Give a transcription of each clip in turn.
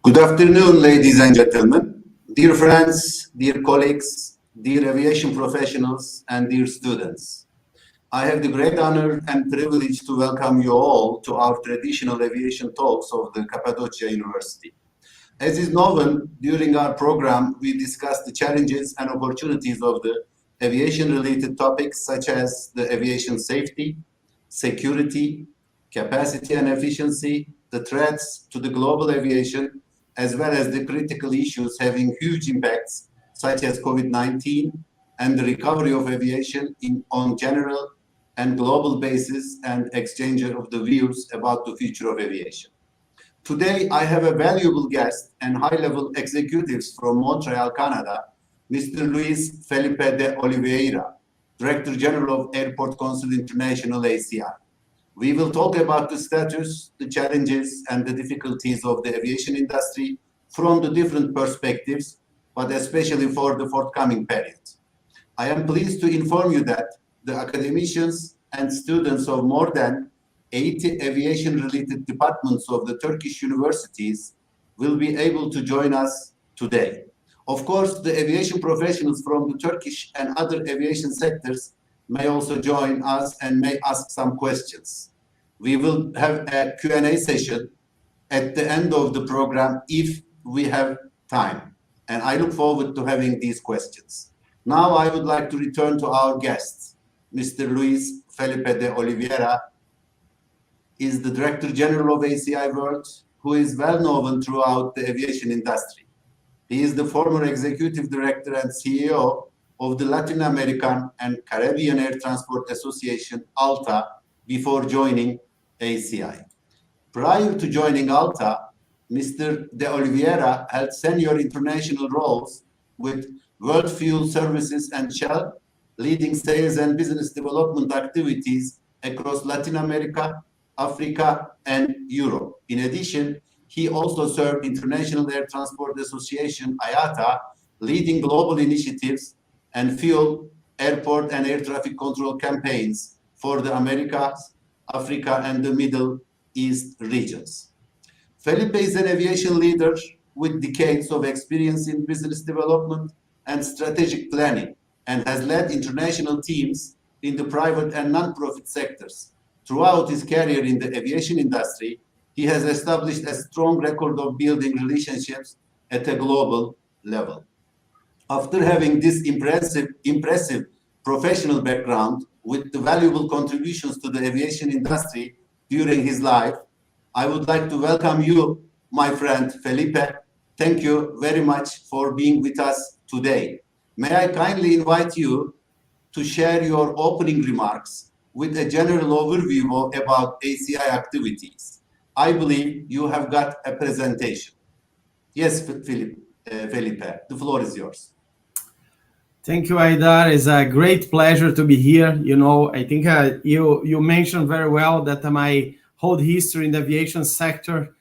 Good afternoon, ladies and gentlemen, dear friends, dear colleagues, dear aviation professionals, and dear students. I have the great honor and privilege to welcome you all to our traditional aviation talks of the Cappadocia University. As is known, during our program, we discuss the challenges and opportunities of the aviation-related topics such as the aviation safety, security, capacity and efficiency, the threats to the global aviation, as well as the critical issues having huge impacts, such as COVID-19 and the recovery of aviation on general and global basis, and exchange of the views about the future of aviation. Today, I have a valuable guest and high-level executives from Montreal, Canada, Mr. Luis Felipe De Oliveira, Director General of Airport Council International, ACI. We will talk about the status, the challenges, and the difficulties of the aviation industry from the different perspectives, but especially for the forthcoming period. I am pleased to inform you that the academicians and students of more than 80 aviation-related departments of the Turkish universities will be able to join us today. Of course, the aviation professionals from the Turkish and other aviation sectors may also join us and may ask some questions. We will have a Q&A session at the end of the program if we have time, and I look forward to having these questions. Now I would like to return to our guests. Mr. Luis Felipe De Oliveira is the Director General of ACI World, who is well known throughout the aviation industry. He is the former Executive Director and CEO of the Latin American and Caribbean Air Transport Association, ALTA, before joining ACI. Prior to joining ALTA, Mr. De Oliveira held senior international roles with World Fuel Services and Shell, leading sales and business development activities across Latin America, Africa, and Europe. In addition, he also served International Air Transport Association, IATA, leading global initiatives and fuel, airport, and air traffic control campaigns for the Americas, Africa, and the Middle East regions. Felipe is an aviation leader with decades of experience in business development and strategic planning, and has led international teams in the private and non-profit sectors. Throughout his career in the aviation industry, he has established a strong record of building relationships at a global level. After having this impressive professional background with the valuable contributions to the aviation industry during his life, I would like to welcome you, my friend Felipe. Thank you very much for being with us today. May I kindly invite you to share your opening remarks with a general overview about ACI activities. I believe you have got a presentation. Yes, Felipe, the floor is yours. Thank you, Aidar. It's a great pleasure to be here. You know, I think you mentioned very well that my whole history in the aviation sector,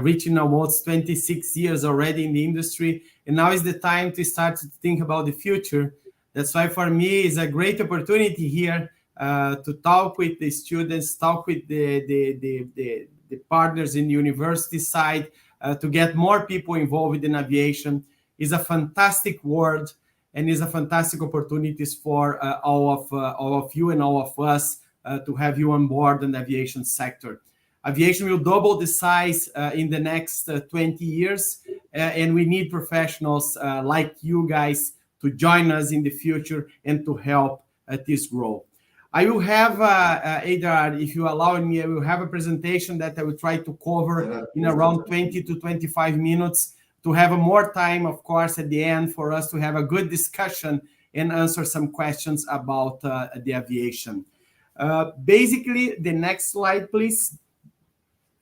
reaching almost 26 years already in the industry. And now is the time to start to think about the future. That's why for me, it's a great opportunity here to talk with the students, talk with the partners in the university side, to get more people involved in aviation. It's a fantastic world, and it's a fantastic opportunities for all of you and all of us to have you on board in the aviation sector. Aviation will double the size in the next 20 years. and we need professionals like you guys to join us in the future and to help this grow. I will have, Adar, if you allow me, I will have a presentation that I will try to cover in around 20 to 25 minutes to have more time, of course, at the end for us to have a good discussion and answer some questions about the aviation. Basically, the next slide, please.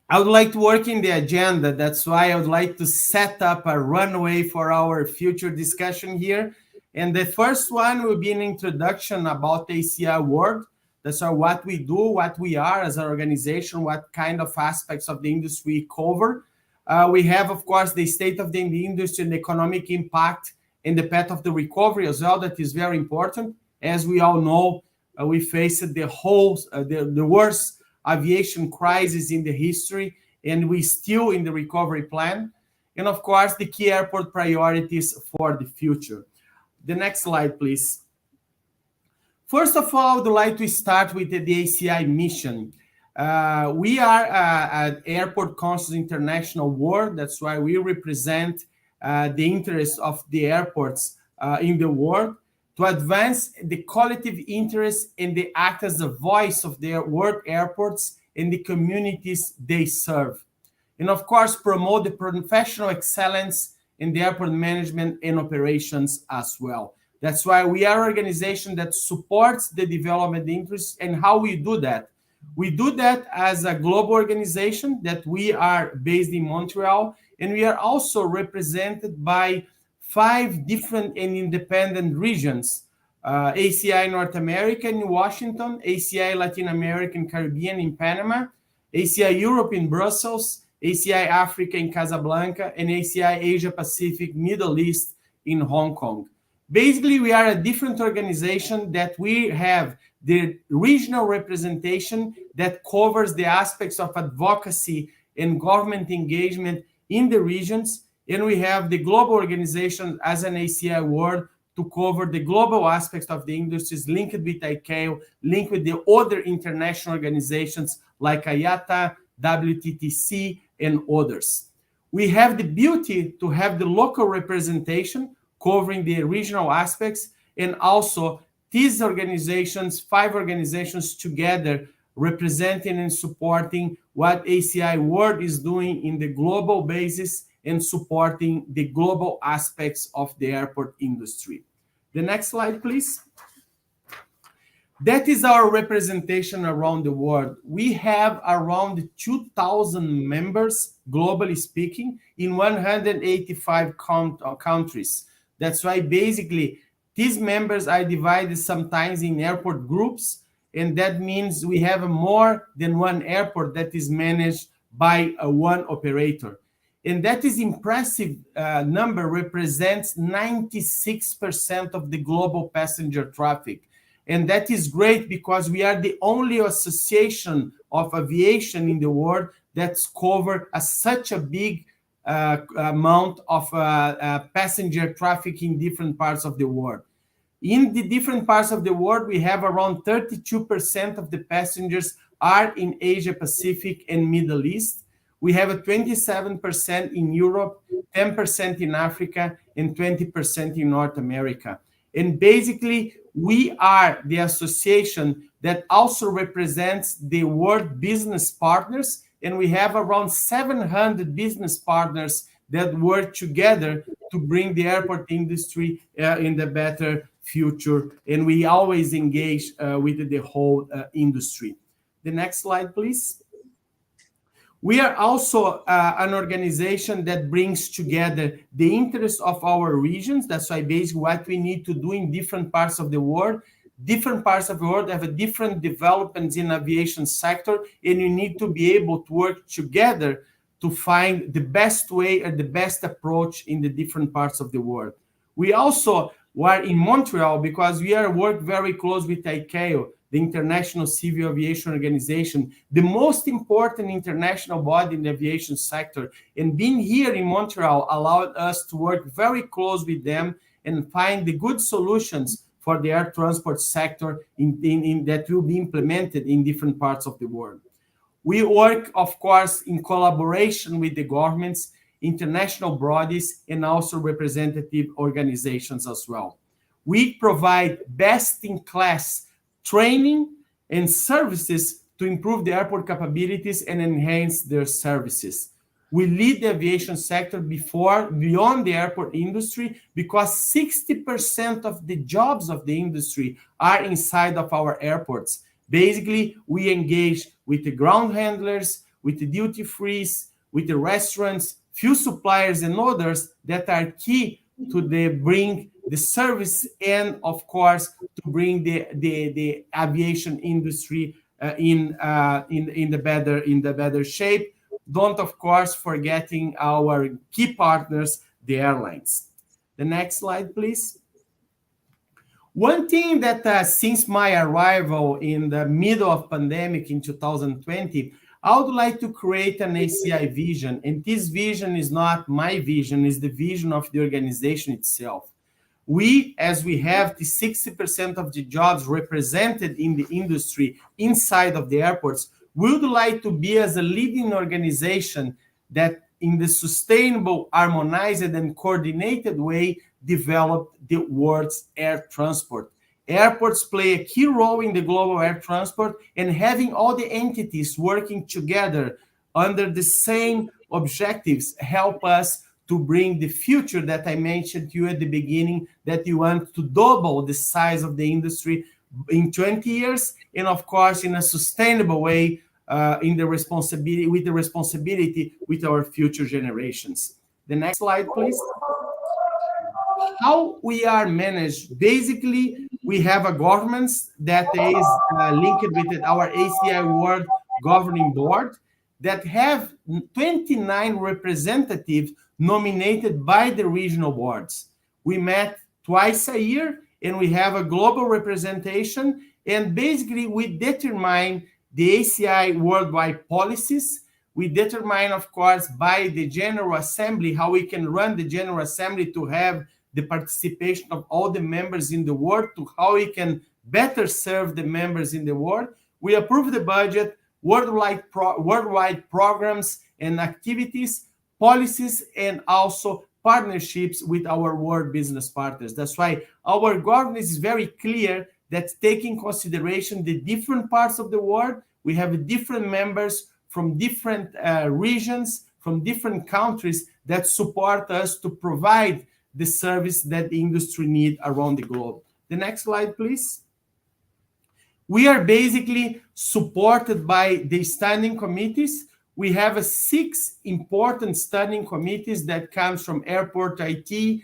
I would like to work in the agenda. That's why I would like to set up a runway for our future discussion here. And the first one will be an introduction about the ACI world. That's what we do, what we are as an organization, what kind of aspects of the industry we cover. We have, of course, the state of the industry and the economic impact and the path of the recovery as well. That is very important. As we all know, we faced the worst aviation crisis in the history, and we still in the recovery plan. And of course, the key airport priorities for the future. The next slide, please. First of all, I would like to start with the Aci Mission. We are an Airport Council International World. That's why we represent the interests of the airports in the world to advance the collective interests and they act as the voice of their world airports and the communities they serve. And of course, promote the professional excellence in the airport management and operations as well. That's why we are an organization that supports the development interests. And how we do that? We do that as a global organization that we are based in Montreal, and we are also represented by 5 different and independent regions. ACI North America in Washington, ACI Latin America and Caribbean in Panama, ACI Europe in Brussels, ACI Africa in Casablanca, and ACI Asia Pacific Middle East in Hong Kong. Basically, we are a different organization that we have the regional representation that covers the aspects of advocacy and government engagement in the regions. And we have the global organization as an ACI world to cover the global aspects of the industries linked with ICAO, linked with the other international organizations like IATA, WTTC, and others. We have the beauty to have the local representation covering the regional aspects, and also these organizations, 5 organizations together, representing and supporting what ACI World is doing in the global basis and supporting the global aspects of the airport industry. The next slide, please. That is our representation around the world. We have around 2,000 members, globally speaking, in 185 countries. That's why basically these members are divided sometimes in airport groups, and that means we have more than one airport that is managed by one operator. And that is impressive number, represents 96% of the global passenger traffic. And that is great because we are the only association of aviation in the world that's covered such a big amount of passenger traffic in different parts of the world. In the different parts of the world, we have around 32% of the passengers are in Asia Pacific and Middle East. We have a 27% in Europe, 10% in Africa, and 20% in North America. And basically, we are the association that also represents the world business partners, and we have around 700 business partners that work together to bring the airport industry in the better future, and we always engage with the whole industry. The next slide, please. We are also an organization that brings together the interests of our regions. That's why basically what we need to do in different parts of the world. Different parts of the world have a different developments in aviation sector, and you need to be able to work together to find the best way or the best approach in the different parts of the world. We also were in Montreal because we are work very close with ICAO, the International Civil Aviation Organization, the most important international body in the aviation sector. And being here in Montreal allowed us to work very close with them and find the good solutions for the air transport sector that will be implemented in different parts of the world. We work, of course, in collaboration with the governments, international bodies, and also representative organizations as well. We provide best-in-class training and services to improve the airport capabilities and enhance their services. We lead the aviation sector beyond the airport industry because 60% of the jobs of the industry are inside of our airports. Basically, we engage with the ground handlers, with the duty-frees, with the restaurants, fuel suppliers, and others that are key to bring the service and, of course, to bring the aviation industry in the better shape. Don't, of course, forgetting our key partners, the airlines. The next slide, please. One thing that since my arrival in the middle of pandemic in 2020, I would like to create an ACI vision. And this vision is not my vision, it's the vision of the organization itself. As we have the 60% of the jobs represented in the industry inside of the airports, we would like to be as a leading organization that in the sustainable, harmonized, and coordinated way develop the world's air transport. Airports play a key role in the global air transport, and having all the entities working together under the same objectives help us to bring the future that I mentioned to you at the beginning, that you want to double the size of the industry in 20 years, and of course, in a sustainable way, with the responsibility with our future generations. The next slide, please. How we are managed. Basically, we have a governance that is linked with our ACI World Governing Board that have 29 representatives nominated by the regional boards. We met twice a year, and we have a global representation, and basically we determine the ACI worldwide policies. We determine, of course, by the General Assembly, how we can run the General Assembly to have the participation of all the members in the world, to how we can better serve the members in the world. We approve the budget, worldwide programs and activities, policies, and also partnerships with our world business partners. That's why our governance is very clear that taking consideration the different parts of the world, we have different members from different regions, from different countries that support us to provide the service that the industry needs around the globe. The next slide, please. We are basically supported by the standing committees. We have 6 important standing committees that comes from airport IT,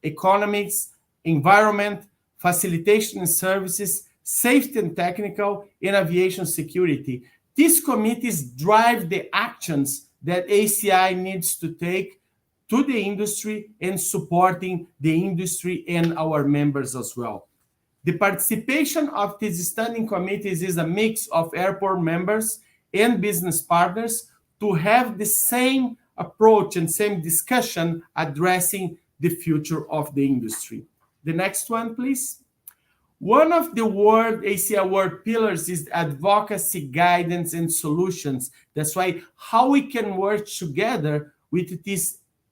economics, environment, facilitation and services, safety and technical, and aviation security. These committees drive the actions that ACI needs to take to the industry and supporting the industry and our members as well. The participation of these standing committees is a mix of airport members and business partners to have the same approach and same discussion addressing the future of the industry. The next one, please. One of the ACI World pillars is advocacy, guidance, and solutions. That's why how we can work together with the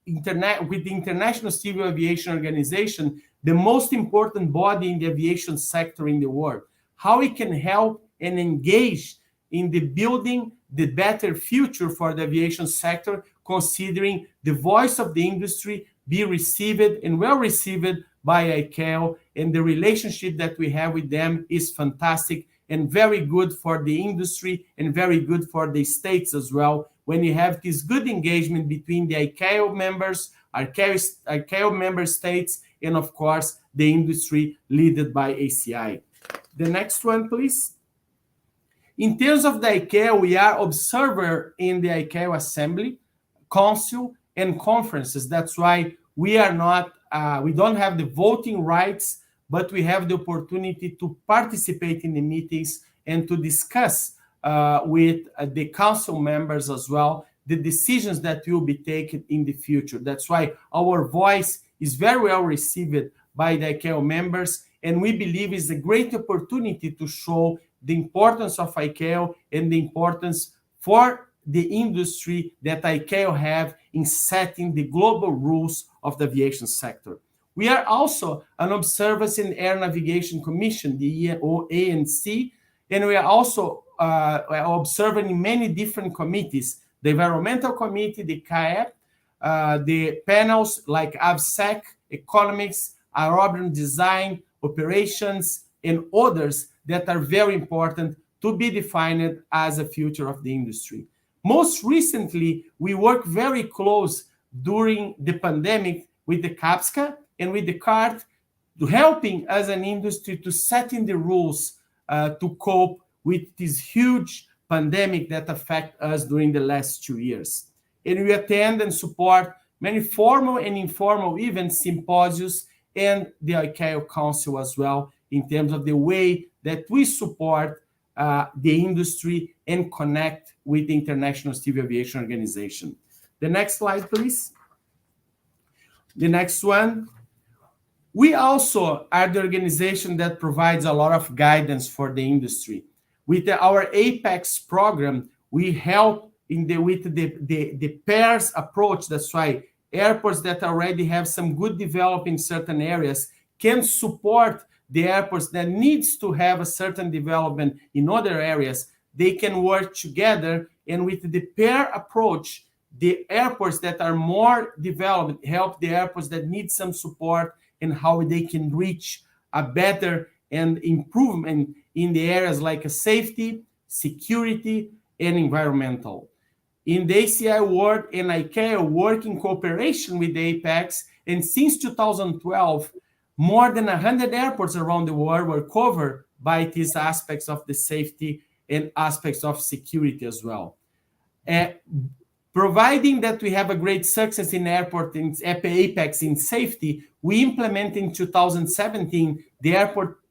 International Civil Aviation Organization, the most important body in the aviation sector in the world. How we can help and engage in the building the better future for the aviation sector, considering the voice of the industry be received and well received by ICAO, and the relationship that we have with them is fantastic and very good for the industry and very good for the states as well. When you have this good engagement between the ICAO members, ICAO member states, and of course, the industry led by ACI. The next one, please. In terms of the ICAO, we are observer in the ICAO Assembly, Council, and conferences. That's why we are not, we don't have the voting rights, but we have the opportunity to participate in the meetings and to discuss with the council members as well the decisions that will be taken in the future. That's why our voice is very well received by the ICAO members, and we believe it's a great opportunity to show the importance of ICAO and the importance for the industry that ICAO have in setting the global rules of the aviation sector. We are also an Observers in Air Navigation Commission, the ANC, and we are also observing in many different committees, the Environmental Committee, the CAEP, the panels like Havacılık, Economics, Aerodrome Design, Operations, and others that are very important to be defined as a future of the industry. Most recently, we worked very close during the pandemic with the CAPSCA and with the CART, helping as an industry to set in the rules to cope with this huge pandemic that affect us during the last 2 years. And we attend and support many formal and informal events, symposiums, and the ICAO Council as well, in terms of the way that we support the industry and connect with the International Civil Aviation Organization. The next slide, please. The next one. We also are the organization that provides a lot of guidance for the industry. With our APEX program, we help with the pairs approach. That's why airports that already have some good development in certain areas can support the airports that needs to have a certain development in other areas. They can work together, and with the pair approach, the airports that are more developed help the airports that need some support and how they can reach a better and improvement in the areas like safety, security, and environmental. In the ACI world and ICAO work in cooperation with the APEX, and since 2012, more than 100 airports around the world were covered by these aspects of the safety and aspects of security as well. Providing that we have a great success in airport in APEX in safety, we implemented in 2017 the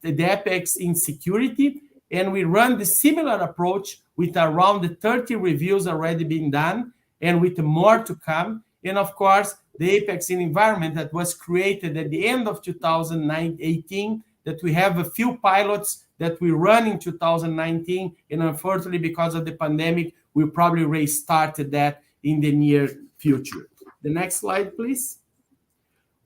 APEX in security, and we run the similar approach with around 30 reviews already being done, and with more to come. And of course, the APEX in environment that was created at the end of 2018, that we have a few pilots that we run in 2019, and unfortunately, because of the pandemic, we'll probably restarted that in the near future. The next slide, please.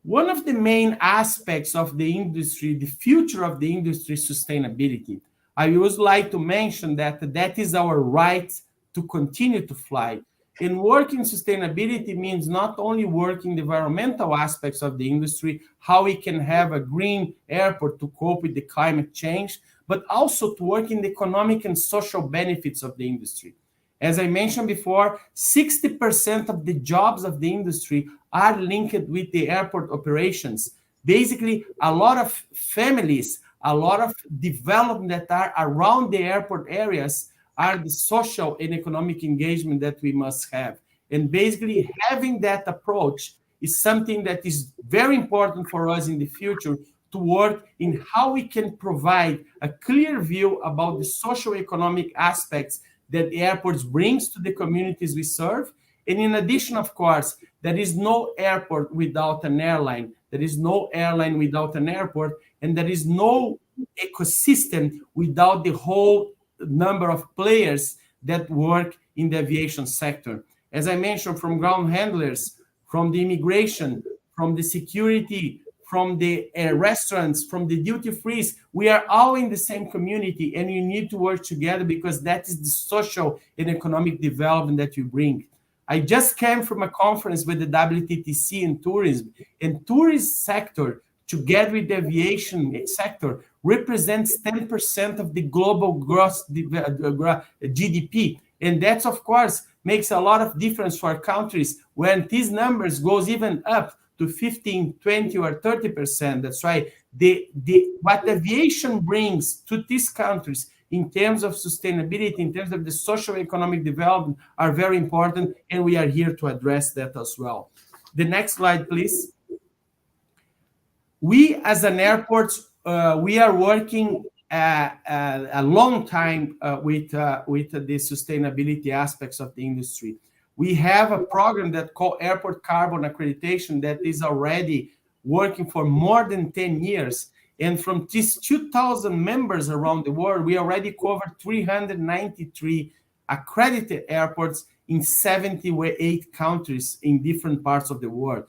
One of the main aspects of the industry, the future of the industry, sustainability. I would like to mention that is our right to continue to fly. And working sustainability means not only working the environmental aspects of the industry, how we can have a green airport to cope with the climate change, but also to work in the economic and social benefits of the industry. As I mentioned before, 60% of the jobs of the industry are linked with the airport operations. Basically, a lot of families, a lot of development that are around the airport areas are the social and economic engagement that we must have. And basically, having that approach is something that is very important for us in the future to work in how we can provide a clear view about the socio-economic aspects that the airports brings to the communities we serve. And in addition, of course, there is no airport without an airline. There is no airline without an airport. And there is no ecosystem without the whole number of players that work in the aviation sector. As I mentioned, from ground handlers, from the immigration, from the security, from the restaurants, from the duty-frees, we are all in the same community, and you need to work together because that is the social and economic development that you bring. I just came from a conference with the WTTC in tourism, and tourism sector, together with the aviation sector, represents 10% of the global gross GDP. And that, of course, makes a lot of difference for countries when these numbers goes even up to 15, 20, or 30%. That's why what aviation brings to these countries in terms of sustainability, in terms of the social economic development, are very important, and we are here to address that as well. The next slide, please. We, as an airport, we are working a long time with the sustainability aspects of the industry. We have a program that called Airport Carbon Accreditation that is already working for more than 10 years. And from these 2,000 members around the world, we already covered 393 accredited airports, in 78 countries in different parts of the world.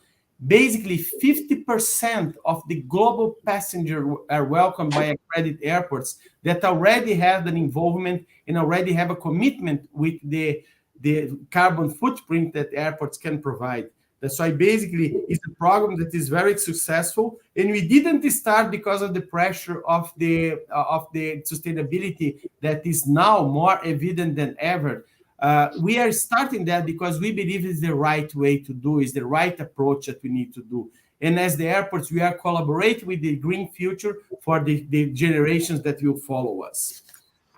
Basically, 50% of the global passengers are welcomed by accredited airports that already have an involvement and already have a commitment with the carbon footprint that airports can provide. That's why basically it's a program that is very successful, and we didn't start because of the pressure of the sustainability that is now more evident than ever. We are starting that because we believe it's the right way to do, is the right approach that we need to do. And as the airports, we are collaborating with the green future for the generations that will follow us.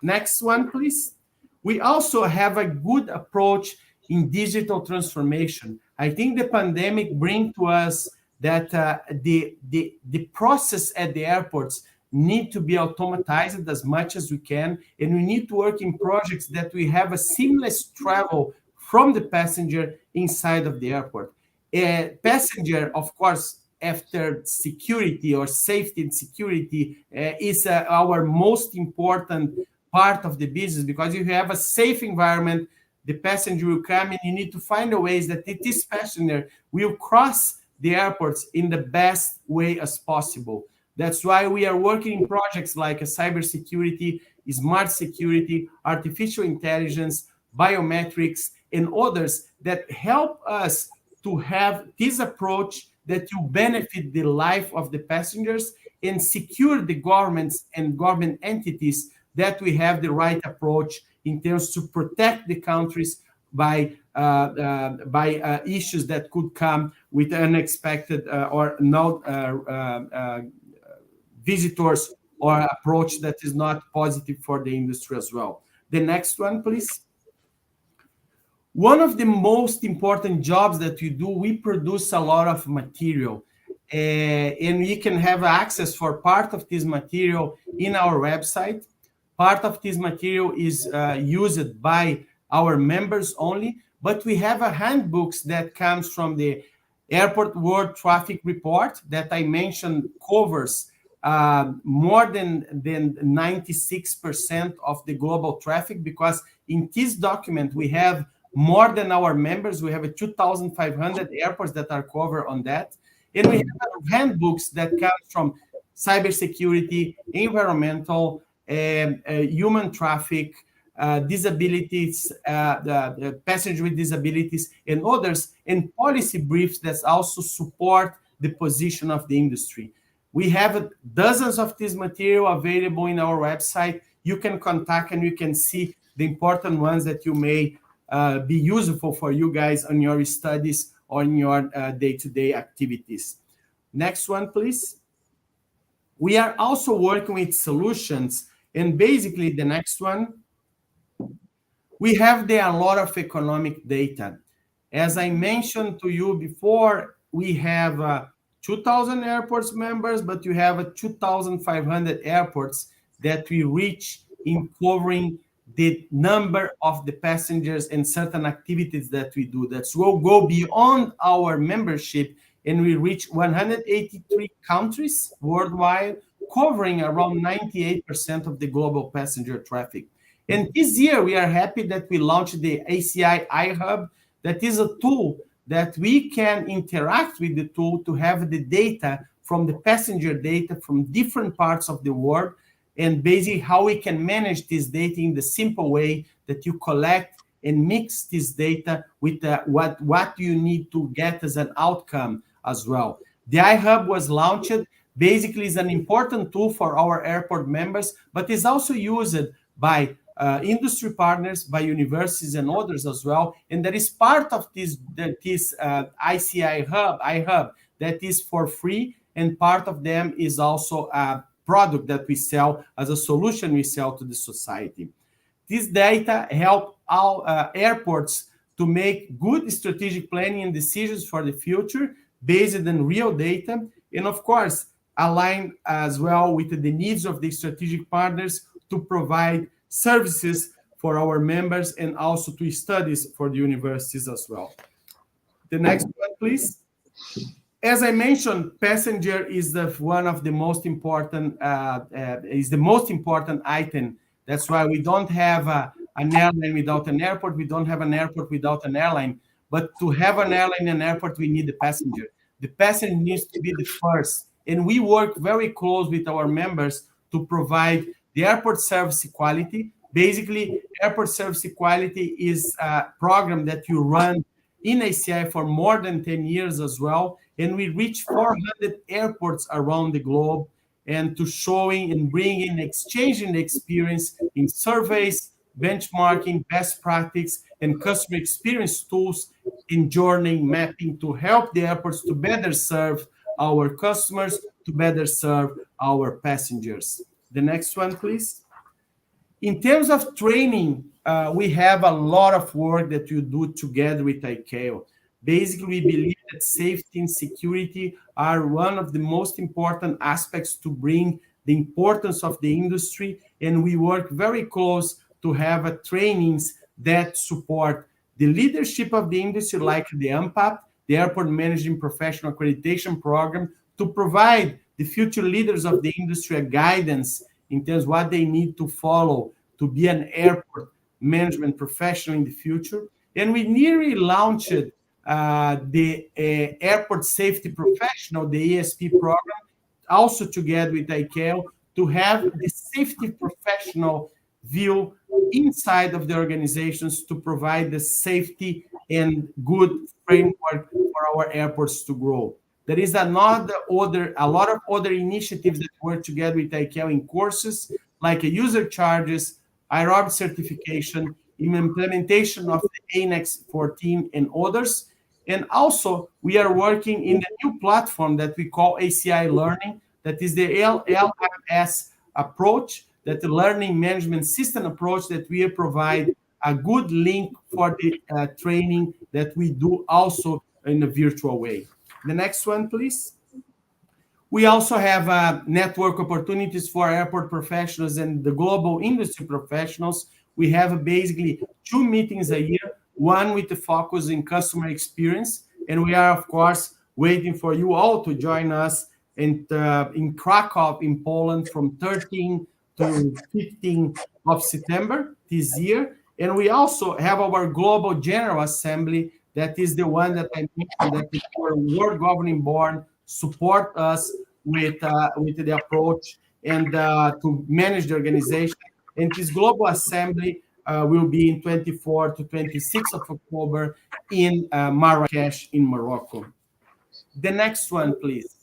Next one, please. We also have a good approach in digital transformation. I think the pandemic brings to us that the process at the airports need to be automatized as much as we can, and we need to work in projects that we have a seamless travel from the passenger inside of the airport. Passenger, of course, after security or safety and security is our most important part of the business, because if you have a safe environment, the passenger will come, and you need to find a ways that this passenger will cross the airports in the best way as possible. That's why we are working in projects like cybersecurity, smart security, artificial intelligence, biometrics, and others that help us to have this approach that will benefit the life of the passengers and secure the governments and government entities that we have the right approach in terms to protect the countries by issues that could come with unexpected or not visitors, or approach that is not positive for the industry as well. The next one, please. One of the most important jobs that we do, we produce a lot of material, and we can have access for part of this material in our website. Part of this material is used by our members only, but we have a handbooks that comes from the Airport World Traffic Report that I mentioned covers more than 96% of the global traffic, because in this document we have more than our members. We have 2,500 airports that are covered on that. And we have handbooks that come from cybersecurity, environmental, human traffic, disabilities, the passenger with disabilities, and others, and policy briefs that also support the position of the industry. We have dozens of this material available in our website. You can contact and you can see the important ones that you may be useful for you guys on your studies or in your day-to-day activities. Next one, please. We are also working with solutions, and basically the next one, we have there a lot of economic data. As I mentioned to you before, we have 2,000 airports members, but you have 2,500 airports that we reach in covering the number of the passengers and certain activities that we do. That will go beyond our membership, and we reach 183 countries worldwide, covering around 98% of the global passenger traffic. And this year, we are happy that we launched the ACI iHub. That is a tool that we can interact with the tool to have the data from the passenger data from different parts of the world, and basically how we can manage this data in the simple way that you collect and mix this data with what you need to get as an outcome as well. The iHub was launched. Basically, is an important tool for our airport members, but is also used by industry partners, by universities and others as well. And that is part of this ICI iHub that is for free, and part of them is also a product that we sell as a solution we sell to the society. This data help our airports to make good strategic planning and decisions for the future based on real data, and of course, align as well with the needs of the strategic partners to provide services for our members and also to studies for the universities as well. The next one, please. As I mentioned, passenger is one of the most important, is the most important item. That's why we don't have an airline without an airport. We don't have an airport without an airline. But to have an airline and an airport, we need the passenger. The passenger needs to be the first. And we work very close with our members to provide the airport service equality. Basically, airport service equality is a program that you run in ACI for more than 10 years as well. And we reach 400 airports around the globe, and to showing and bringing, exchanging the experience in surveys, benchmarking, best practice, and customer experience tools in journey mapping to help the airports to better serve our customers, to better serve our passengers. The next one, please. In terms of training, we have a lot of work that you do together with ICAO. Basically, we believe that safety and security are one of the most important aspects to bring the importance of the industry, and we work very close to have trainings that support the leadership of the industry, like the AMPAP, the Airport Managing Professional Accreditation Program, to provide the future leaders of the industry a guidance in terms of what they need to follow to be an airport management professional in the future. And we nearly launched the Airport Safety Professional, the ESP program, also together with ICAO, to have the safety professional view inside of the organizations to provide the safety and good framework for our airports to grow. There is a lot of other initiatives that work together with ICAO in courses, like user charges, IROB certification, implementation of the ANEX 14 and others. And also, we are working in the new platform that we call ACI Learning, that is the LMS approach, that the learning management system approach that we provide a good link for the training that we do also in a virtual way. The next one, please. We also have network opportunities for airport professionals and the global industry professionals. We have basically 2 meetings a year, one with the focus in customer experience, and we are, of course, waiting for you all to join us in Krakow, in Poland, from 13 to 15 of September this year. And we also have our Global General Assembly, that is the one that I mentioned, that our World Governing Board support us with the approach and to manage the organization. And this Global Assembly will be in 24 to 26 of October in Marrakesh in Morocco. The next one, please.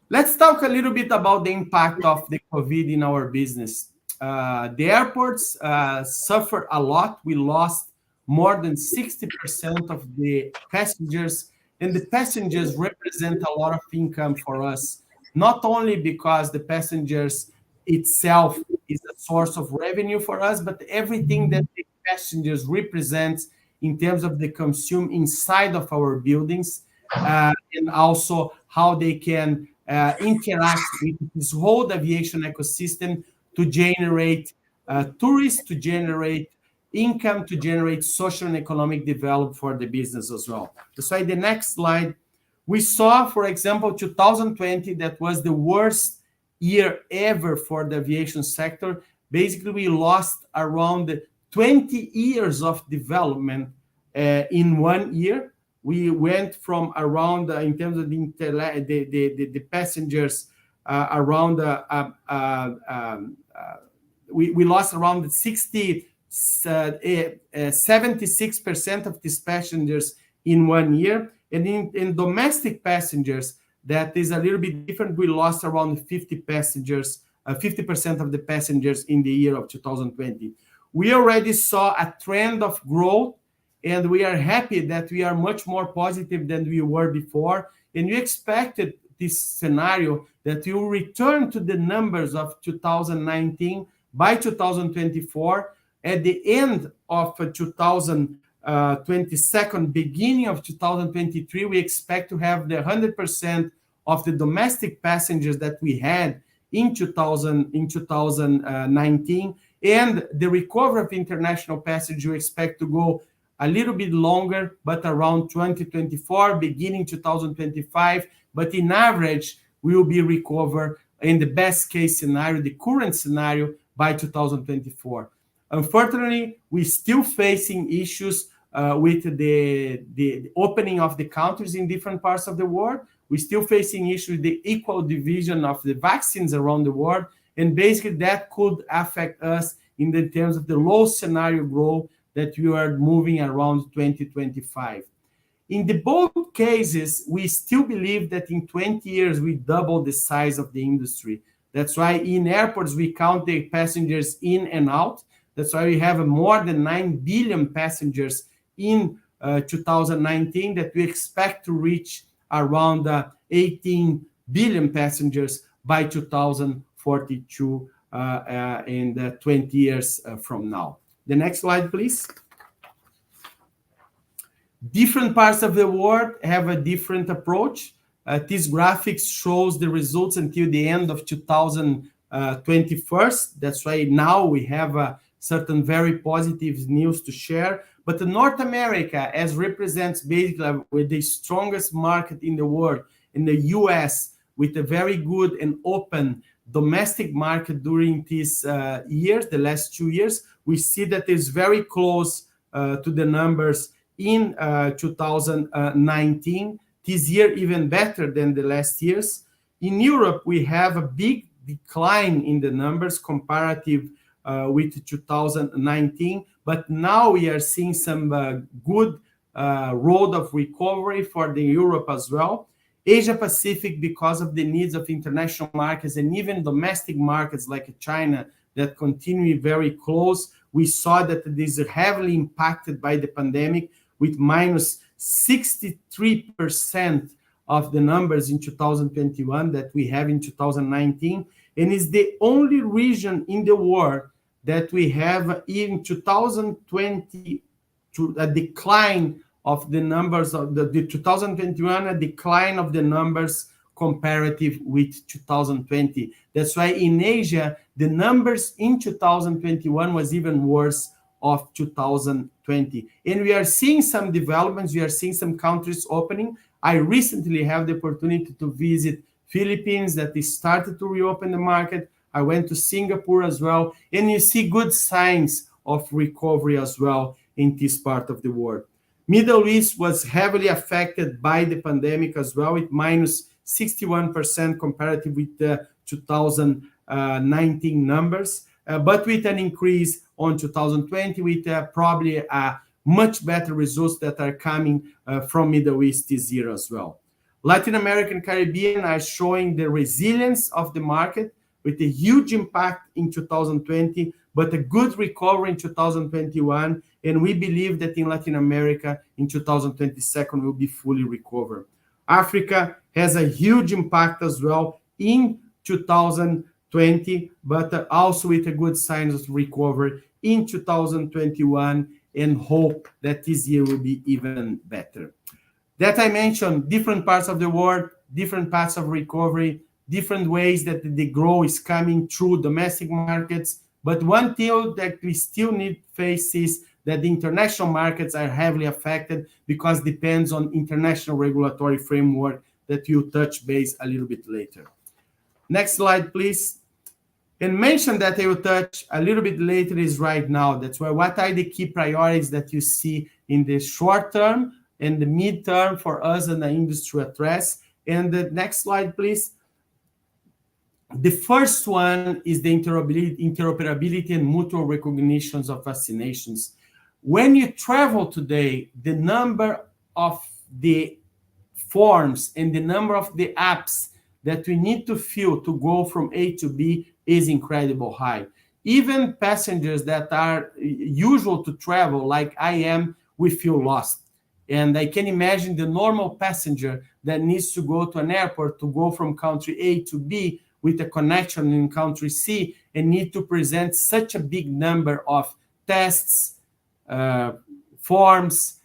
Let's talk a little bit about the impact of the COVID in our business. The airports suffered a lot. We lost more than 60% of the passengers, and the passengers represent a lot of income for us, not only because the passengers itself is a source of revenue for us, but everything that the passengers represent in terms of the consume inside of our buildings, and also how they can interact with this whole aviation ecosystem to generate tourists, to generate income, to generate social and economic development for the business as well. So the next slide, we saw, for example, 2020, that was the worst year ever for the aviation sector. Basically, we lost around 20 years of development in 1 year. We went from around, in terms of the passengers, around we lost around 76% of these passengers in 1 year. And in domestic passengers, that is a little bit different. We lost around 50% of the passengers in the year of 2020. We already saw a trend of growth, and we are happy that we are much more positive than we were before. And we expected this scenario that we will return to the numbers of 2019 by 2024. At the end of 2022, beginning of 2023, we expect to have the 100% of the domestic passengers that we had in 2019. And the recovery of international passengers, we expect to go a little bit longer, but around 2024, beginning 2025. But in average, we will be recovered in the best case scenario, the current scenario, by 2024. Unfortunately, we're still facing issues with the opening of the countries in different parts of the world. We're still facing issues with the equal division of the vaccines around the world. And basically that could affect us in the terms of the low scenario growth that we are moving around 2025. In the both cases, we still believe that in 20 years, we double the size of the industry. That's why in airports, we count the passengers in and out. That's why we have more than 9 billion passengers in 2019 that we expect to reach around 18 billion passengers by 2042 and 20 years from now. The next slide, please. Different parts of the world have a different approach. This graphic shows the results until the end of 2021. That's why now we have certain very positive news to share. But the North America, as represents basically with the strongest market in the world, in the US, with a very good and open domestic market during these years, the last 2 years, we see that it's very close to the numbers in 2019. This year even better than the last years. In Europe, we have a big decline in the numbers comparative with 2019, but now we are seeing some good road of recovery for the Europe as well. Asia Pacific, because of the needs of international markets and even domestic markets like China that continue very close, we saw that this is heavily impacted by the pandemic, with minus 63% of the numbers in 2021 that we have in 2019, and is the only region in the world that we have in 2020 a decline of the numbers of the 2021, a decline of the numbers comparative with 2020. That's why in Asia, the numbers in 2021 was even worse of 2020. And we are seeing some developments. We are seeing some countries opening. I recently have the opportunity to visit Philippines that is started to reopen the market. I went to Singapore as well. And you see good signs of recovery as well in this part of the world. Middle East was heavily affected by the pandemic as well, with minus 61% comparative with the 2019 numbers, but with an increase on 2020 with probably much better results that are coming from Middle East this year as well. Latin American Caribbean are showing the resilience of the market with a huge impact in 2020, but a good recovery in 2021. And we believe that in Latin America in 2022 will be fully recovered. Africa has a huge impact as well in 2020, but also with a good signs of recovery in 2021, and hope that this year will be even better. That I mentioned, different parts of the world, different paths of recovery, different ways that the growth is coming through domestic markets. But one thing that we still need to face is that the international markets are heavily affected because it depends on international regulatory framework that we'll touch base a little bit later. Next slide, please. And mention that I will touch a little bit later is right now. That's why what are the key priorities that you see in the short term and the mid-term for us and the industry address. And the next slide, please. The first one is the interoperability and mutual recognitions of vaccinations. When you travel today, the number of the forms and the number of the apps that we need to fill to go from A to B is incredibly high. Even passengers that are usual to travel, like I am, we feel lost. And I can imagine the normal passenger that needs to go to an airport to go from country A to B with a connection in country C and need to present such a big number of tests, forms,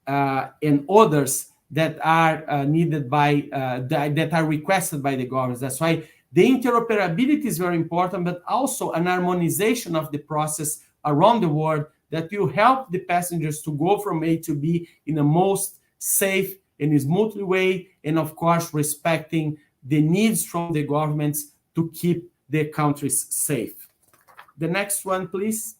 and others that are needed by, that are requested by the government. That's why the interoperability is very important, but also an harmonization of the process around the world that will help the passengers to go from A to B in the most safe and smooth way, and of course, respecting the needs from the governments to keep their countries safe. The next one, please.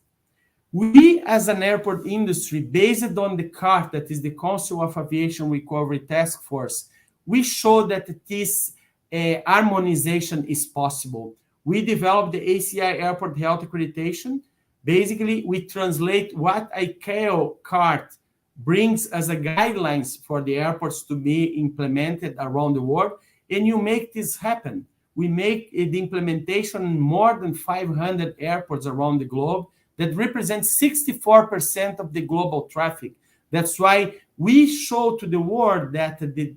We, as an airport industry, based on the CART, that is the Council of Aviation Recovery Task Force, we show that this harmonization is possible. We developed the ACI Airport Health Accreditation. Basically, we translate what ICAO CART brings as a guidelines for the airports to be implemented around the world, and you make this happen. We make the implementation in more than 500 airports around the globe that represents 64% of the global traffic. That's why we show to the world that the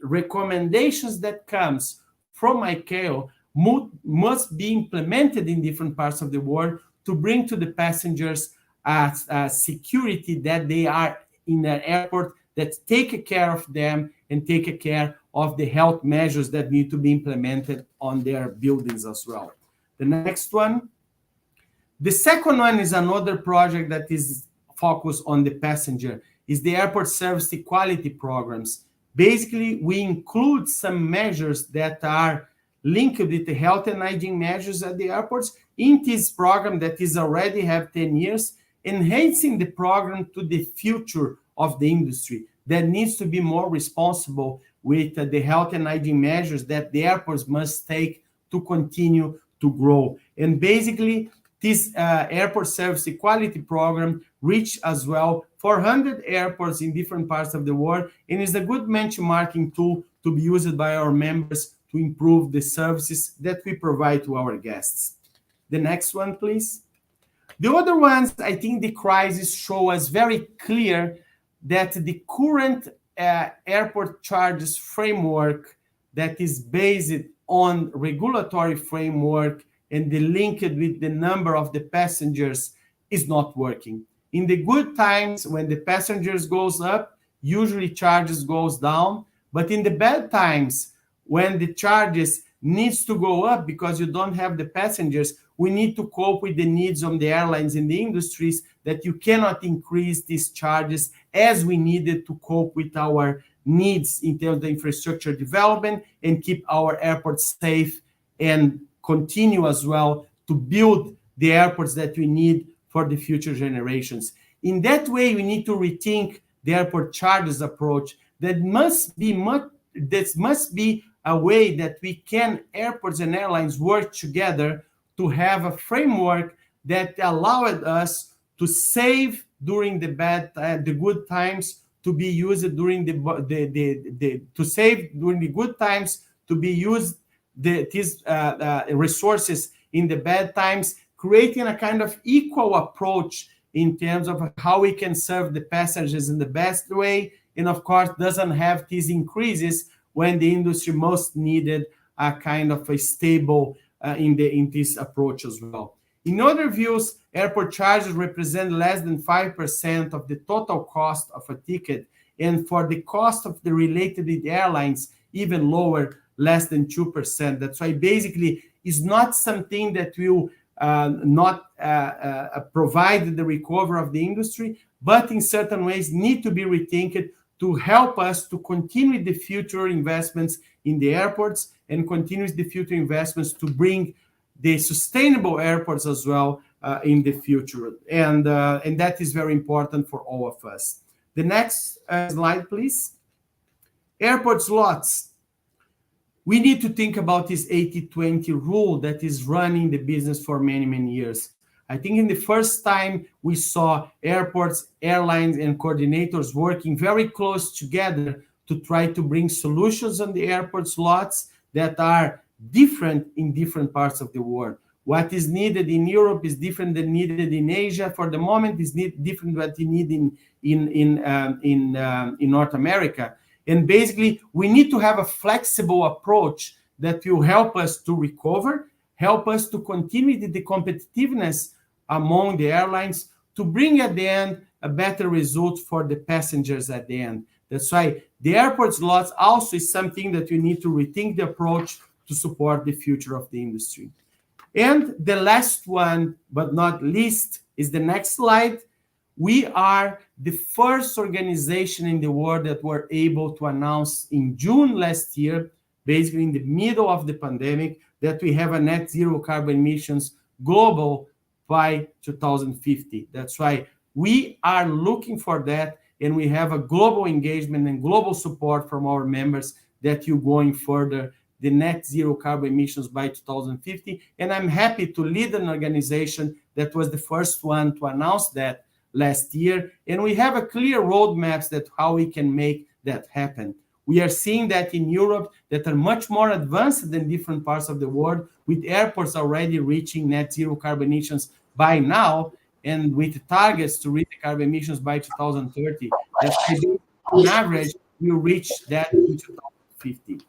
recommendations that comes from ICAO must be implemented in different parts of the world to bring to the passengers security that they are in an airport that take care of them and take care of the health measures that need to be implemented on their buildings as well. The next one. The second one is another project that is focused on the passenger, is the airport service equality programs. Basically, we include some measures that are linked with the health and hygiene measures at the airports in this program that is already have 10 years, enhancing the program to the future of the industry that needs to be more responsible with the health and hygiene measures that the airports must take to continue to grow. And basically, this airport service equality program reached as well 400 airports in different parts of the world and is a good benchmarking tool to be used by our members to improve the services that we provide to our guests. The next one, please. The other ones, I think the crisis show us very clear that the current airport charges framework that is based on regulatory framework and the linked with the number of the passengers is not working. In the good times, when the passengers goes up, usually charges goes down. But in the bad times, when the charges needs to go up because you don't have the passengers, we need to cope with the needs of the airlines and the industries that you cannot increase these charges as we needed to cope with our needs in terms of the infrastructure development and keep our airports safe and continue as well to build the airports that we need for the future generations. In that way, we need to rethink the airport charges approach. That must be a way that we can, airports and airlines, work together to have a framework that allowed us to save during the good times, to be used during to save during the good times, to be used these resources in the bad times, creating a kind of equal approach in terms of how we can serve the passengers in the best way, and of course doesn't have these increases when the industry most needed a kind of a stable in this approach as well. In other views, airport charges represent less than 5% of the total cost of a ticket, and for the cost of the related airlines, even lower, less than 2%. That's why basically it's not something that will not provide the recovery of the industry, but in certain ways need to be rethinked to help us to continue the future investments in the airports and continue the future investments to bring the sustainable airports as well in the future. And that is very important for all of us. The next slide, please. Airport slots. We need to think about this 80-20 rule that is running the business for many, many years. I think in the first time we saw airports, airlines, and coordinators working very close together to try to bring solutions on the airport slots that are different in different parts of the world. What is needed in Europe is different than needed in Asia. For the moment, is different what you need in North America. And basically, we need to have a flexible approach that will help us to recover, help us to continue the competitiveness among the airlines, to bring at the end a better result for the passengers at the end. That's why the airport slots also is something that we need to rethink the approach to support the future of the industry. And the last one, but not least, is the next slide. We are the first organization in the world that were able to announce in June last year, basically in the middle of the pandemic, that we have a net zero carbon emissions global by 2050. That's why we are looking for that, and we have a global engagement and global support from our members that you're going further the net zero carbon emissions by 2050. And I'm happy to lead an organization that was the first one to announce that last year. And we have a clear roadmaps that how we can make that happen. We are seeing that in Europe that are much more advanced than different parts of the world, with airports already reaching net zero carbon emissions by now, and with targets to reach the carbon emissions by 2030. That on average, we'll reach that in 2050.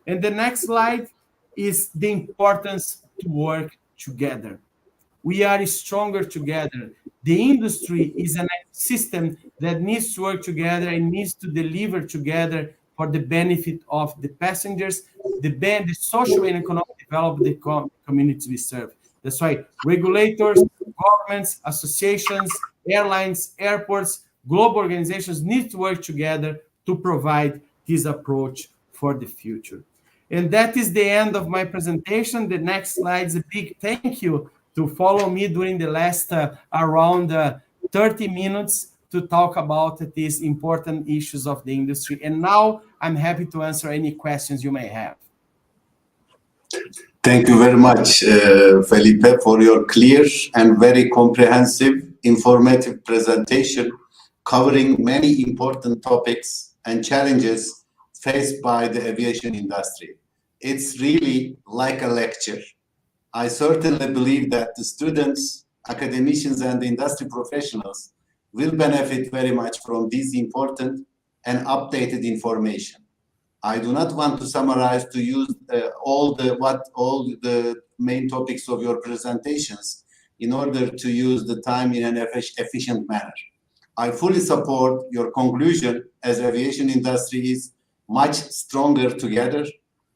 And the next slide is the importance to work together. We are stronger together. The industry is an system that needs to work together and needs to deliver together for the benefit of the passengers, the social and economic development of the communities we serve. That's why regulators, governments, associations, airlines, airports, global organizations need to work together to provide this approach for the future. And that is the end of my presentation. The next slide is a big thank you to follow me during the last around 30 minutes to talk about these important issues of the industry. And now I'm happy to answer any questions you may have. Thank you very much, Felipe, for your clear and very comprehensive, informative presentation covering many important topics and challenges faced by the aviation industry. It's really like a lecture. I certainly believe that the students, academicians, and the industry professionals will benefit very much from this important and updated information. I do not want to summarize to use all the main topics of your presentations in order to use the time in an efficient manner. I fully support your conclusion as aviation industry is much stronger together.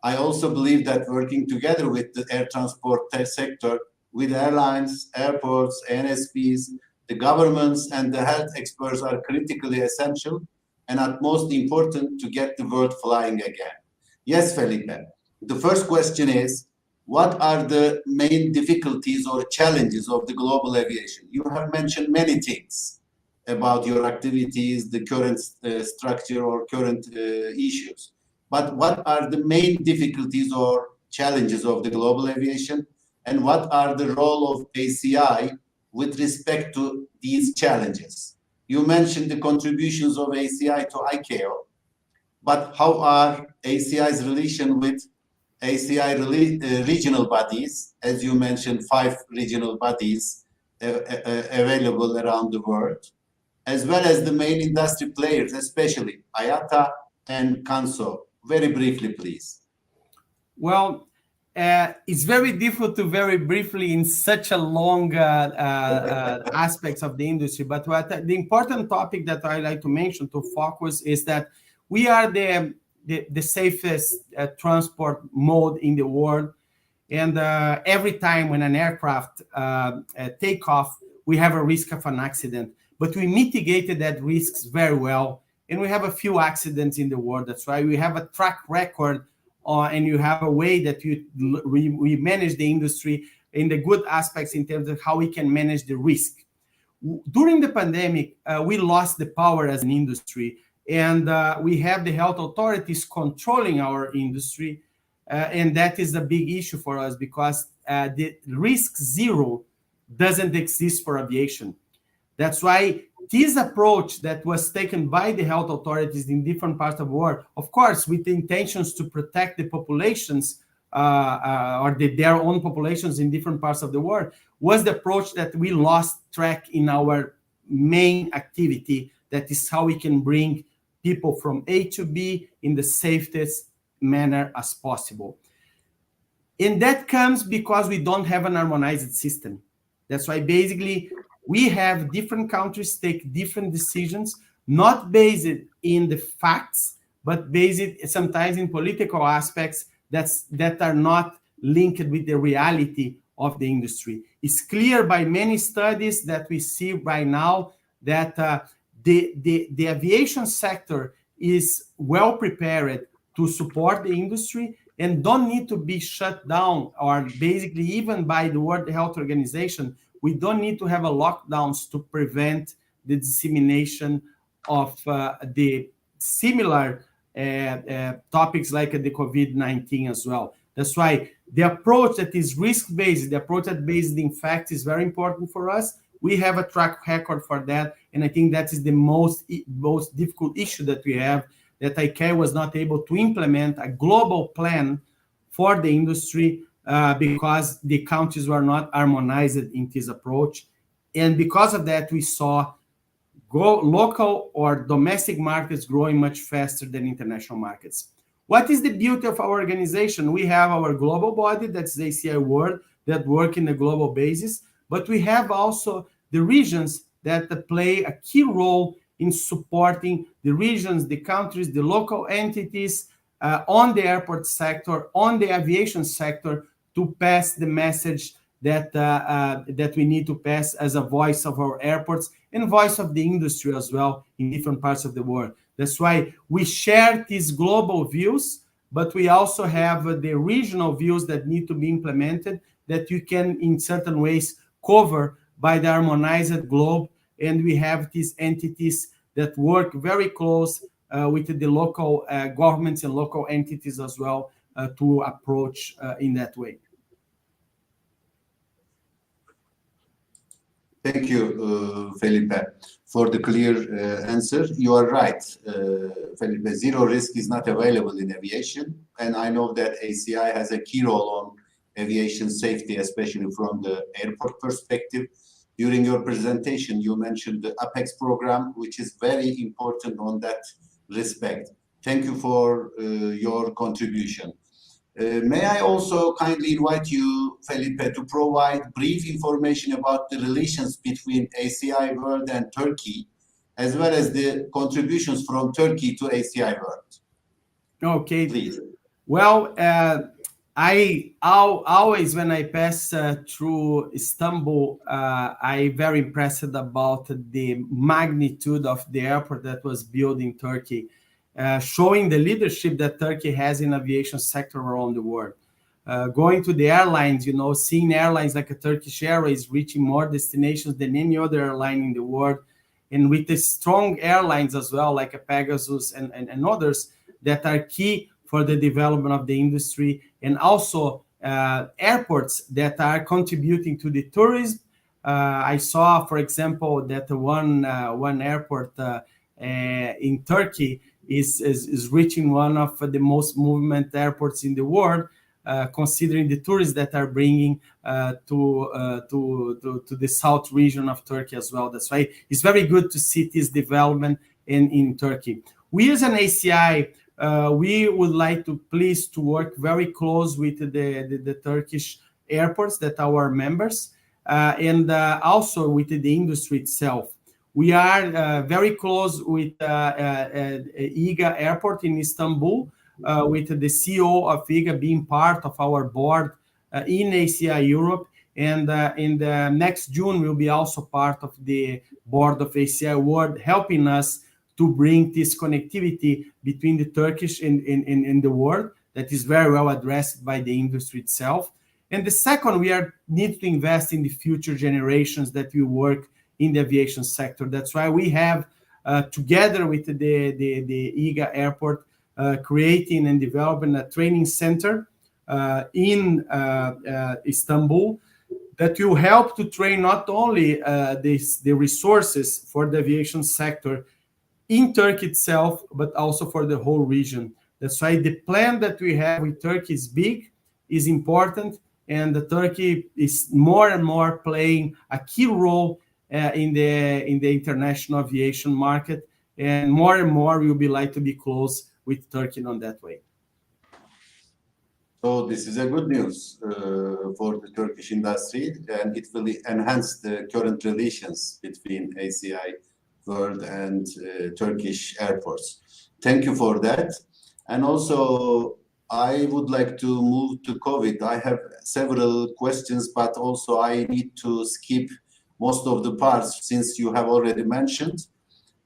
I also believe that working together with the air transport sector, with airlines, airports, ANSPs, the governments, and the health experts are critically essential and at most important to get the world flying again. Yes, Felipe. The first question is, what are the main difficulties or challenges of the global aviation? You have mentioned many things about your activities, the current structure or current issues. But what are the main difficulties or challenges of the global aviation? And what are the role of ACI with respect to these challenges? You mentioned the contributions of ACI to ICAO, but how are ACI's relation with ACI regional bodies? As you mentioned, 5 regional bodies available around the world, as well as the main industry players, especially IATA and CANSO. Very briefly, please. Well, it's very difficult to very briefly in such a long aspects of the industry. But the important topic that I like to mention to focus is that we are the safest transport mode in the world. And every time when an aircraft take off, we have a risk of an accident. But we mitigated that risks very well. And we have a few accidents in the world. That's why we have a track record and you have a way that we manage the industry in the good aspects in terms of how we can manage the risk. During the pandemic, we lost the power as an industry, and we have the health authorities controlling our industry, and that is a big issue for us because the risk zero doesn't exist for aviation. That's why this approach that was taken by the health authorities in different parts of the world, of course, with the intentions to protect the populations or their own populations in different parts of the world, was the approach that we lost track in our main activity. That is how we can bring people from A to B in the safest manner as possible. And that comes because we don't have an harmonized system. That's why basically we have different countries take different decisions, not based in the facts, but based sometimes in political aspects that are not linked with the reality of the industry. It's clear by many studies that we see right now that the aviation sector is well prepared to support the industry and don't need to be shut down or basically even by the World Health Organization, we don't need to have a lockdowns to prevent the dissemination of the similar topics like the COVID-19 as well. That's why the approach that is risk-based, the approach that based in fact is very important for us. We have a track record for that, and I think that is the most difficult issue that we have, that ICAO was not able to implement a global plan for the industry because the countries were not harmonized in this approach. And because of that, we saw local or domestic markets growing much faster than international markets. What is the beauty of our organization? We have our global body, that's the ACI World, that work in a global basis, but we have also the regions that play a key role in supporting the regions, the countries, the local entities on the airport sector, on the aviation sector, to pass the message that we need to pass as a voice of our airports and voice of the industry as well in different parts of the world. That's why we share these global views, but we also have the regional views that need to be implemented that you can, in certain ways, cover by the harmonized globe. And we have these entities that work very close with the local governments and local entities as well to approach in that way. Thank you, Felipe, for the clear answer. You are right, Felipe. Zero risk is not available in aviation, and I know that ACI has a key role on aviation safety, especially from the airport perspective. During your presentation, you mentioned the APEX program, which is very important on that respect. Thank you for your contribution. May I also kindly invite you, Felipe, to provide brief information about the relations between ACI World and Turkey, as well as the contributions from Turkey to ACI World. Okay. Please. Well, I always, when I pass through Istanbul, I very impressed about the magnitude of the airport that was built in Turkey. Showing the leadership that Turkey has in aviation sector around the world. Going to the airlines, seeing airlines like a Turkish Airways reaching more destinations than any other airline in the world, and with the strong airlines as well, like a Pegasus and others that are key for the development of the industry, and also airports that are contributing to the tourism. I saw, for example, that one airport in Turkey is reaching one of the most movement airports in the world, considering the tourists that are bringing to the south region of Turkey as well. That's why it's very good to see this development in Turkey. We as an ACI, we would like to please to work very close with the Turkish airports that are our members, and also with the industry itself. We are very close with IGA Airport in Istanbul, with the CEO of IGA being part of our board in ACI Europe. And in the next June, we'll be also part of the board of ACI World, helping us to bring this connectivity between the Turkish and the world that is very well addressed by the industry itself. And the second, we need to invest in the future generations that will work in the aviation sector. That's why we have, together with the IGA Airport, creating and developing a training center in Istanbul that will help to train not only the resources for the aviation sector in Turkey itself, but also for the whole region. That's why the plan that we have with Turkey is big, is important, and Turkey is more and more playing a key role in the international aviation market, and more we will be like to be close with Turkey on that way. So this is a good news for the Turkish industry, and it will enhance the current relations between ACI World and Turkish airports. Thank you for that. And also, I would like to move to COVID. I have several questions, but also I need to skip most of the parts since you have already mentioned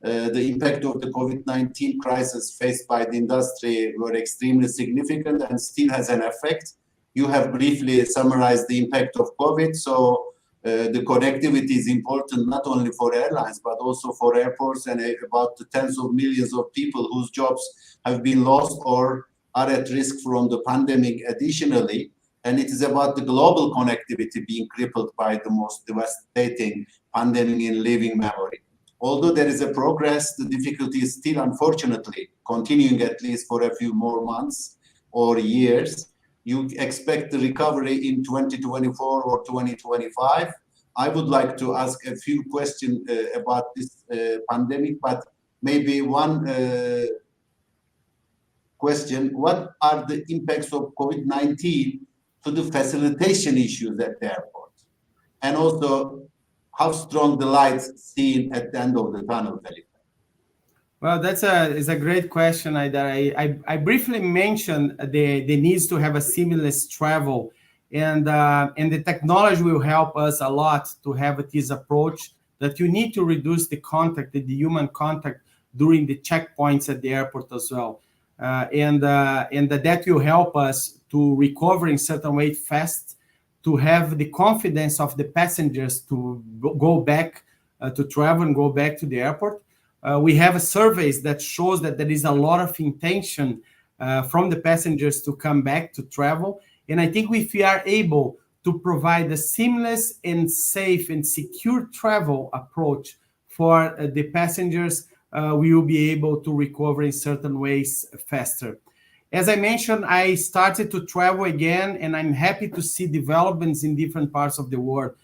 the impact of the COVID-19 crisis faced by the industry were extremely significant and still has an effect. You have briefly summarized the impact of COVID, so The connectivity is important not only for airlines, but also for airports and about the tens of millions of people whose jobs have been lost or are at risk from the pandemic additionally. And it is about the global connectivity being crippled by the most devastating pandemic in living memory. Although there is a progress, the difficulty is still, unfortunately, continuing at least for a few more months or years. You expect the recovery in 2024 or 2025. I would like to ask a few questions about this pandemic, but maybe one question: what are the impacts of COVID-19 to the facilitation issues at the airport? And also, how strong the lights seen at the end of the tunnel, Felipe? Well, that's a great question. I briefly mentioned the needs to have a seamless travel, and the technology will help us a lot to have this approach that you need to reduce the contact, the human contact during the checkpoints at the airport as well, and that will help us to recover in certain way fast, to have the confidence of the passengers to go back to travel and go back to the airport. We have surveys that shows that there is a lot of intention from the passengers to come back to travel. And I think if we are able to provide a seamless and safe and secure travel approach for the passengers, we will be able to recover in certain ways faster. As I mentioned, I started to travel again, and I'm happy to see developments in different parts of the world.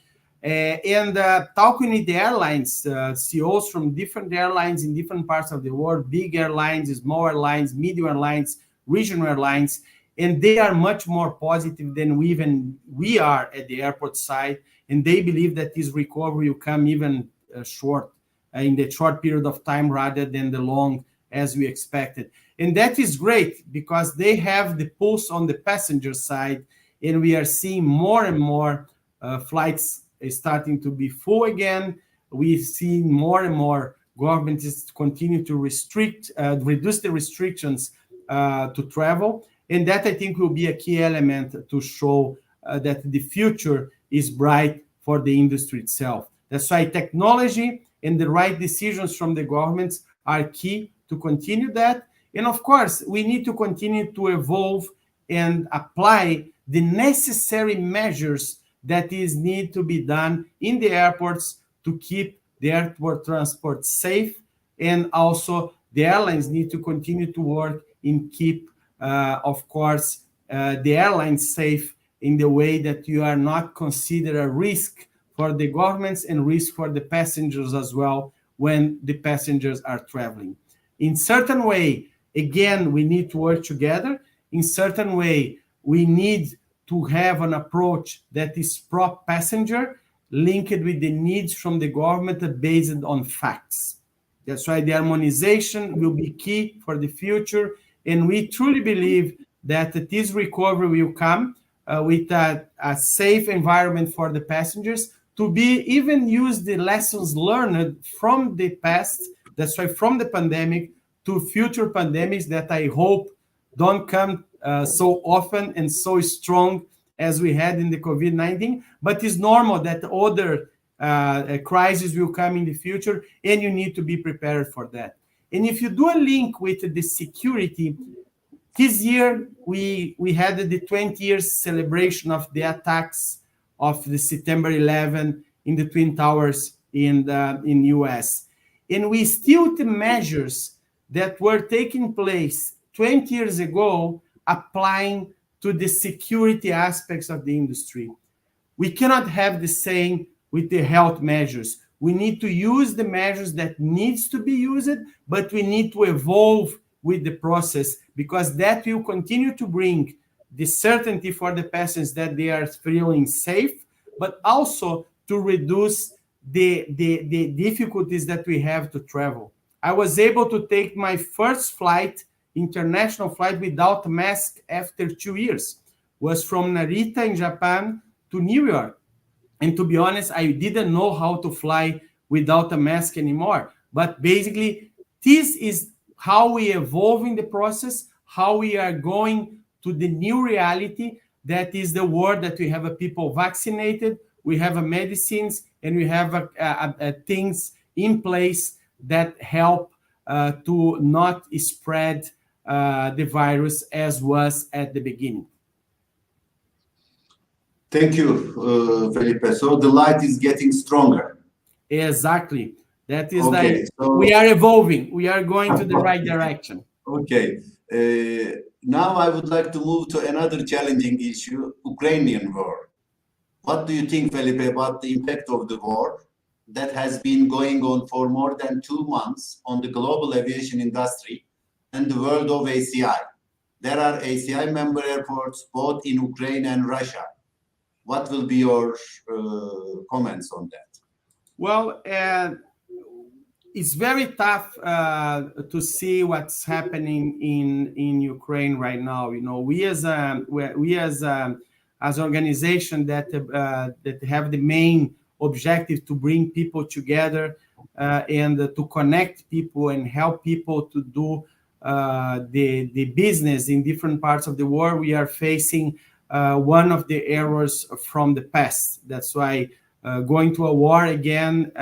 Talking with the airlines, CEOs from different airlines in different parts of the world, big airlines, small airlines, medium airlines, regional airlines, and they are much more positive than we are at the airport side, and they believe that this recovery will come even short, in the short period of time rather than the long as we expected. And that is great because they have the pulse on the passenger side, and we are seeing more and more flights starting to be full again. We see more and more governments continue to reduce the restrictions to travel. And that, I think, will be a key element to show that the future is bright for the industry itself. That's why technology and the right decisions from the governments are key to continue that. And of course, we need to continue to evolve and apply the necessary measures that need to be done in the airports to keep the airport transport safe. And also the airlines need to continue to work and keep, of course, the airlines safe in the way that you are not considered a risk for the governments and risk for the passengers as well when the passengers are traveling. In certain way, again, we need to work together. In certain way, we need to have an approach that is pro-passenger, linked with the needs from the government based on facts. That's why the harmonization will be key for the future, and we truly believe that this recovery will come with a safe environment for the passengers to be even use the lessons learned from the past, that's why from the pandemic to future pandemics that I hope don't come so often and so strong as we had in the COVID-19, but it's normal that other crises will come in the future, and you need to be prepared for that. And if you do a link with the security, this year we had the 20 years celebration of the attacks of the September 11 in the Twin Towers in US. And we still the measures that were taking place 20 years ago applying to the security aspects of the industry. We cannot have the same with the health measures. We need to use the measures that needs to be used, but we need to evolve with the process because that will continue to bring the certainty for the passengers that they are feeling safe, but also to reduce the difficulties that we have to travel. I was able to take my first flight, international flight, without a mask after 2 years. Was from Narita in Japan to New York. And to be honest, I didn't know how to fly without a mask anymore. But basically, this is how we evolve in the process, how we are going to the new reality that is the world that we have people vaccinated, we have medicines, and we have things in place that help to not spread the virus as was at the beginning. Thank you, Felipe. So the light is getting stronger. Exactly. That is Okay, so we are evolving. We are going to the right direction. Okay. Now I would like to move to another challenging issue, Ukrainian war. What do you think, Felipe, about the impact of the war that has been going on for more than 2 months on the global aviation industry and the world of ACI? There are ACI member airports both in Ukraine and Russia. What will be your comments on that? Well, it's very tough to see what's happening in Ukraine right now. You know, we as organization that have the main objective to bring people together and to connect people and help people to do the business in different parts of the world. We are facing one of the errors from the past. That's why going to a war again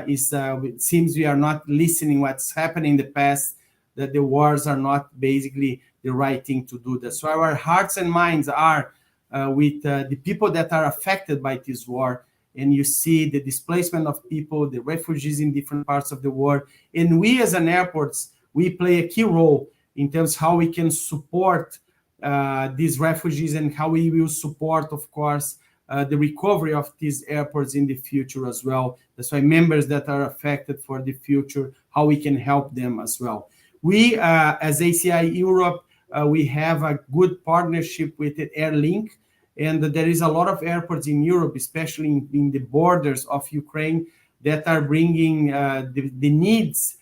it seems we are not listening what's happening in the past, that the wars are not basically the right thing to do. That's why our hearts and minds are with the people that are affected by this war. And you see the displacement of people, the refugees in different parts of the world. And we as an airports, we play a key role in terms of how we can support these refugees and how we will support, of course, the recovery of these airports in the future as well. That's why members that are affected for the future, how we can help them as well. We, as ACI Europe, we have a good partnership with Airlink, and there is a lot of airports in Europe, especially in the borders of Ukraine, that are bringing the needs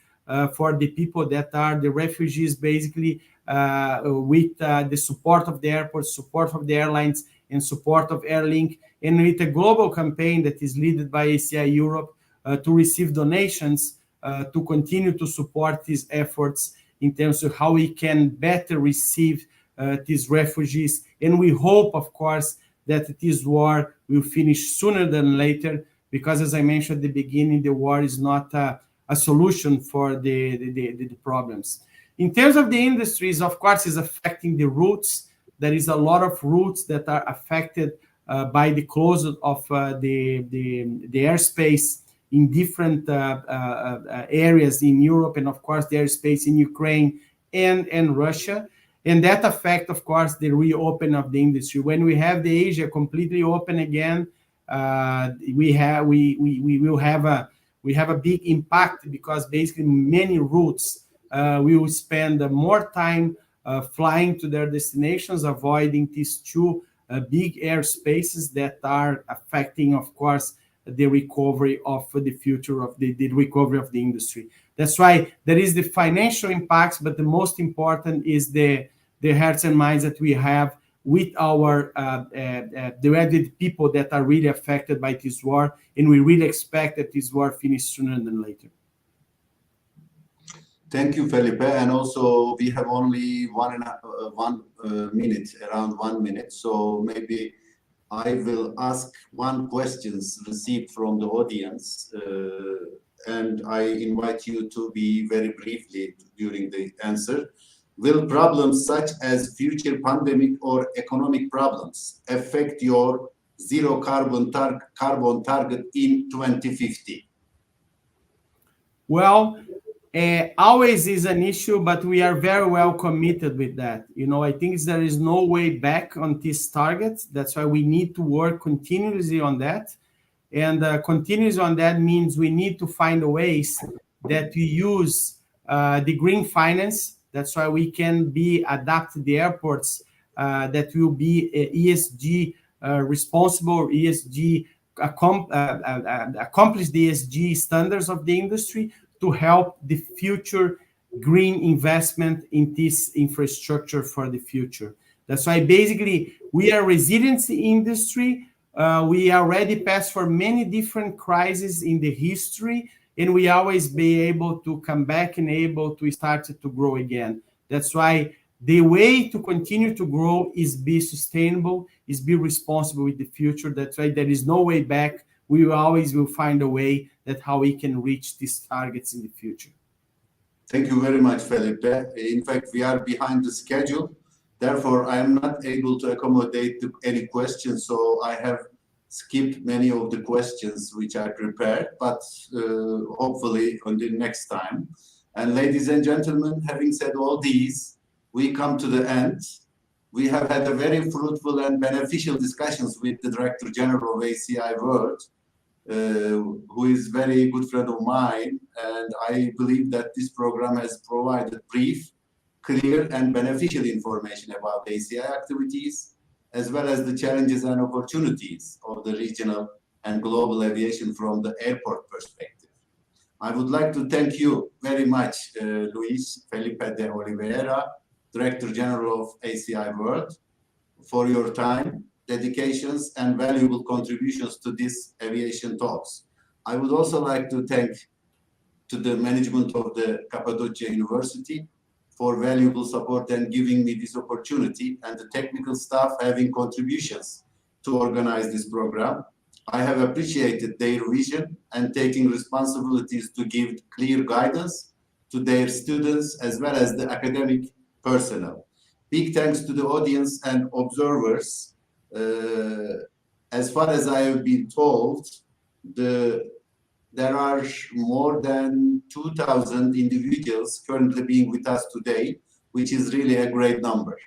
for the people that are the refugees, basically with the support of the airports, support of the airlines, and support of Airlink, and with a global campaign that is led by ACI Europe to receive donations to continue to support these efforts in terms of how we can better receive these refugees. And we hope, of course, that this war will finish sooner than later, because as I mentioned at the beginning, the war is not a solution for the problems. In terms of the industries, of course, is affecting the routes. There is a lot of routes that are affected by the closure of the airspace in different areas in Europe, and of course the airspace in Ukraine and Russia. And that affects, of course, the reopen of the industry. When we have the Asia completely open again, we will have a big impact, because basically many routes will spend more time flying to their destinations, avoiding these two big airspaces that are affecting, of course, the recovery of the future of the recovery of the industry. That's why there is the financial impacts, but the most important is the hearts and minds that we have with our the people that are really affected by this war, and we really expect that this war finish sooner than later. Thank you, Felipe. And also, we have only one minute, around 1 minute. So maybe I will ask one questions received from the audience, and I invite you to be very briefly during the answer. Will problems such as future pandemic or economic problems affect your zero carbon target in 2050? Well, always is an issue, but we are very well committed with that. You know, I think there is no way back on this target. That's why we need to work continuously on that. And continuous on that means we need to find ways that we use the green finance. That's why we can adapt the airports that will be ESG responsible, ESG accomplish the ESG standards of the industry, to help the future green investment in this infrastructure for the future. That's why basically we are a resiliency industry. We already passed for many different crises in the history, and we always be able to come back and able to start to grow again. That's why the way to continue to grow is be sustainable, is be responsible with the future. That's right. There is no way back. We always will find a way that how we can reach these targets in the future. Thank you very much, Felipe. In fact, we are behind the schedule. Therefore, I am not able to accommodate to any questions, so I have skipped many of the questions which I prepared, but hopefully on the next time. And ladies and gentlemen, having said all these, we come to the end. We have had a very fruitful and beneficial discussions with the Director General of ACI World, who is a very good friend of mine, and I believe that this program has provided brief, clear and beneficial information about ACI activities, as well as the challenges and opportunities of the regional and global aviation from the airport perspective. I would like to thank you very much, Luis Felipe De Oliveira, Director General of ACI World, for your time, dedications and valuable contributions to this aviation talks. I would also like to thank to the management of the Cappadocia University for valuable support and giving me this opportunity, and the technical staff having contributions to organize this program. I have appreciated their vision and taking responsibilities to give clear guidance to their students as well as the academic personnel. Big thanks to the audience and observers. As far as I have been told, there are more than 2,000 individuals currently being with us today, which is really a great number.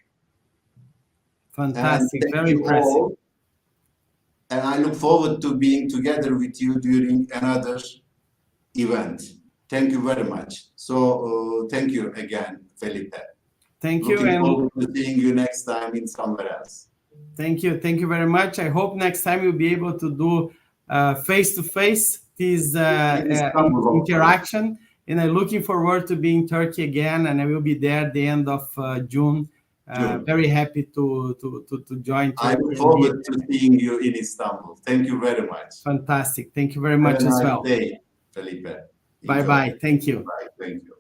Fantastic, very impressive. All, and I look forward to being together with you during another event. Thank you very much. So thank you again, Felipe. Thank you. Looking forward to seeing you next time in somewhere else. Thank you. Thank you very much. I hope next time you'll be able to do face-to-face this interaction. And I'm looking forward to being in Turkey again, and I will be there at the end of June. Very happy to join. I look forward to seeing you in Istanbul. Thank you very much. Fantastic. Thank you very much as well. Have a nice day, Felipe. Bye-bye. Thank you. Bye. Thank you.